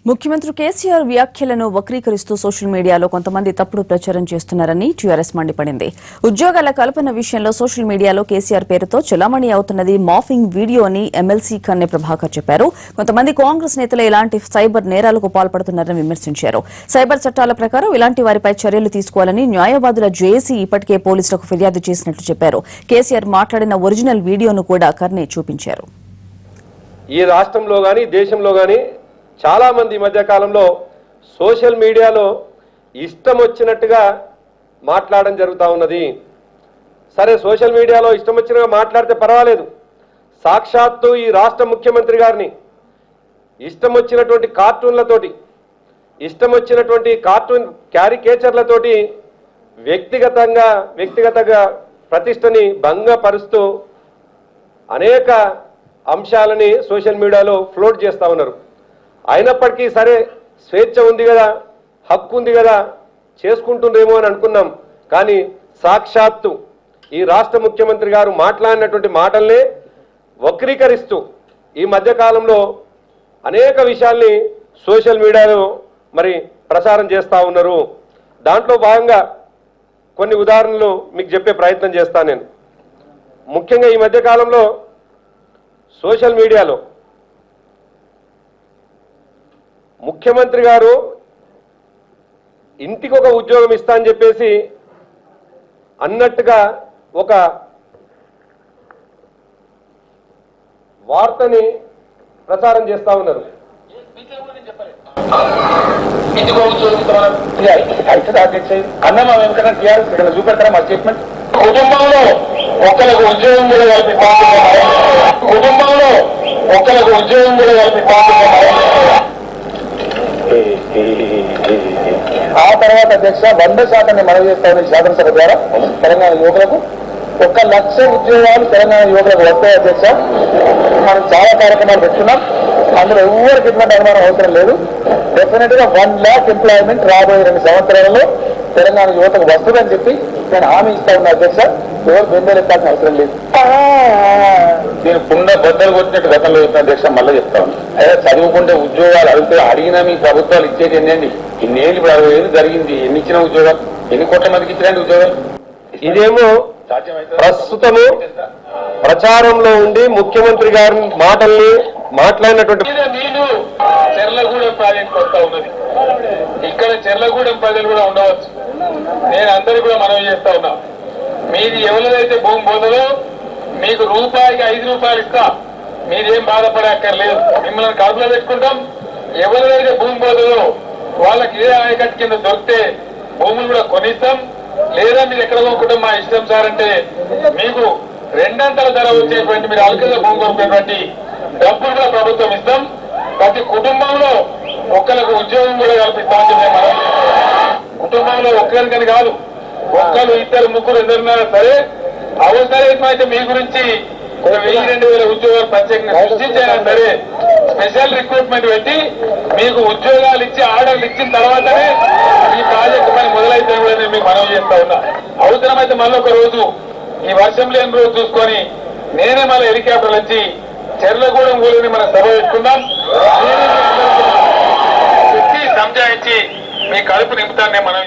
ముఖ్యమంత్రి కేసీఆర్ వ్యాఖ్యలను వక్రీకరిస్తూ సోషల్ మీడియాలో కొంతమంది తప్పుడు ప్రచారం చేస్తున్నారని టీఆర్ఎస్ మండిపడింది. ఉద్యోగాల కల్పన విషయంలో సోషల్ మీడియాలో కేసీఆర్ పేరుతో చెలామణి అవుతున్నది మాఫింగ్ వీడియో అని ఎమ్మెల్సీ కన్నె ప్రభాకర్ చెప్పారు. కొంతమంది కాంగ్రెస్ నేతలు ఇలాంటి సైబర్ నేరాలకు పాల్పడుతున్నారని విమర్శించారు. సైబర్ చట్టాల ప్రకారం ఇలాంటి వారిపై చర్యలు తీసుకోవాలని న్యాయవాదుల జేఏసీ ఇప్పటికే పోలీసులకు ఫిర్యాదు చేసినట్లు చెప్పారు. కేసీఆర్ మాట్లాడిన ఒరిజినల్ వీడియోను కూడా కర్నే చూపించారు. ఈ రాష్ట్రంలో గాని దేశంలో గాని చాలా మంది ఈ మధ్య కాలంలో సోషల్ మీడియాలో ఇష్టం వచ్చినట్టుగా మాట్లాడడం జరుగుతూ ఉన్నది. సరే, సోషల్ మీడియాలో ఇష్టం వచ్చినట్టుగా మాట్లాడితే పర్వాలేదు. సాక్షాత్తు ఈ రాష్ట్ర ముఖ్యమంత్రి గారిని ఇష్టం వచ్చినటువంటి కార్టూన్లతోటి, ఇష్టం వచ్చినటువంటి కార్టూన్ క్యారికేచర్లతోటి వ్యక్తిగతంగా ప్రతిష్టని భంగపరుస్తూ అనేక అంశాలని సోషల్ మీడియాలో ఫ్లోట్ చేస్తూ ఉన్నారు. అయినప్పటికీ సరే, స్వేచ్ఛ ఉంది కదా, హక్కు ఉంది కదా, చేసుకుంటుందేమో అని అనుకున్నాం. కానీ సాక్షాత్తు ఈ రాష్ట్ర ముఖ్యమంత్రి గారు మాట్లాడినటువంటి మాటల్ని వక్రీకరిస్తూ ఈ మధ్యకాలంలో అనేక విషయాల్ని సోషల్ మీడియాలో మరి ప్రచారం చేస్తూ ఉన్నారు. దాంట్లో భాగంగా కొన్ని ఉదాహరణలు మీకు చెప్పే ప్రయత్నం చేస్తాను నేను. ముఖ్యంగా ఈ మధ్యకాలంలో సోషల్ మీడియాలో ముఖ్యమంత్రి గారు ఇంటికి ఒక ఉద్యోగం ఇస్తా అని చెప్పేసి అన్నట్టుగా ఒక వార్తని ప్రచారం చేస్తా ఉన్నారు. చూపెడతారా మా స్టేట్మెంట్? కుటుంబంలో ఒకరికి ఉద్యోగం కూడా కలిపి ఆ తర్వాత అధ్యక్ష 100% మనవి చేస్తామని శాసనసభ ద్వారా తెలంగాణ యువకులకు 1,00,000 ఉద్యోగాలు తెలంగాణ యువకులకు వస్తాయి అధ్యక్ష. మనం చాలా కార్యక్రమాలు పెట్టుకున్నాం. అందులో ఎవరికి ఎటువంటి అనుమానం అవసరం లేదు. డెఫినెట్ గా 1,00,000 ఎంప్లాయ్మెంట్ రాబోయే 2 సంవత్సరాలలో తెలంగాణ యువతకు వస్తుందని చెప్పి నేను హామీ ఇస్తా ఉన్నా అధ్యక్ష. ఎవరు బెంబేలెత్తాల్సిన అవసరం లేదు. నేను పుండ బద్దలు కొట్టినట్టు గతంలో చెప్పిన అధ్యక్ష మళ్ళీ చెప్తాను. అదే చదువుకుంటే ఉద్యోగాలు అడిగినా మీ ప్రభుత్వాలు ఇచ్చేది ఎన్నండి. ఇన్నేళ్ళు ఇప్పుడు 60 ఏళ్ళు జరిగింది. ఎన్ని ఇచ్చిన ఉద్యోగాలు, ఎన్ని కోట్ల మందికి ఇచ్చినండి ఉద్యోగాలు? ఇదేమో ప్రస్తుతము ప్రచారంలో ఉండి ముఖ్యమంత్రి గారి మాటల్ని మాట్లాడినటువంటి నేను చెర్లగూడెం ప్రాజెక్ట్ వస్తా ఉన్నది. ఇక్కడ చెర్లగూడెం ప్రజలు కూడా ఉండవచ్చు. నేను అందరికీ కూడా మనవి చేస్తా ఉన్నా, మీది ఎవరిదైతే భూమి పోతుందో మీకు రూపాయికి 5 రూపాయలు ఇస్తా. మీరేం బాధపడక్కర్లేదు. మిమ్మల్ని కడుపులో పెట్టుకుంటాం. ఎవరిదైతే భూమి పోతుందో వాళ్ళకి ఏ ఆయకట్టు కింద దొరికితే భూములు కూడా కొనిస్తాం. లేదా మీరు ఎక్కడ కొనుక్కుంటాం మా ఇష్టం సార్ అంటే మీకు 2 అంతల ధర వచ్చేటువంటి మీరు అల్కగా భూమి కొనుక్కునేటువంటి డబ్బులు కూడా ప్రభుత్వం ఇస్తాం. ప్రతి కుటుంబంలో ఒకరికి ఉద్యోగం కూడా కల్పిస్తామని చెప్పి మనం కుటుంబంలో ఒక్కరికని కాదు, 1, 2, 3 ఎవరున్నా సరే అవసరమైతే మీ గురించి 1000-2000 ఉద్యోగాలు ప్రత్యేకంగా సృష్టించైనా సరే స్పెషల్ రిక్రూట్మెంట్ పెట్టి మీకు ఉద్యోగాలు ఇచ్చి ఆర్డర్లు ఇచ్చిన తర్వాతనే ఈ ప్రాజెక్టు పని మొదలైతే కూడా నేను మీకు మనవి చేస్తా ఉన్నా. అవసరమైతే మళ్ళీ ఒక రోజు ఈ వర్షం లేని రోజు చూసుకొని నేనే మళ్ళీ హెలికాప్టర్లు వచ్చి చెర్లగూడెం ఊరిని మనం సభ పెట్టుకుందాం. సంజాయించి మీ కడుపు నింపుతానే మనం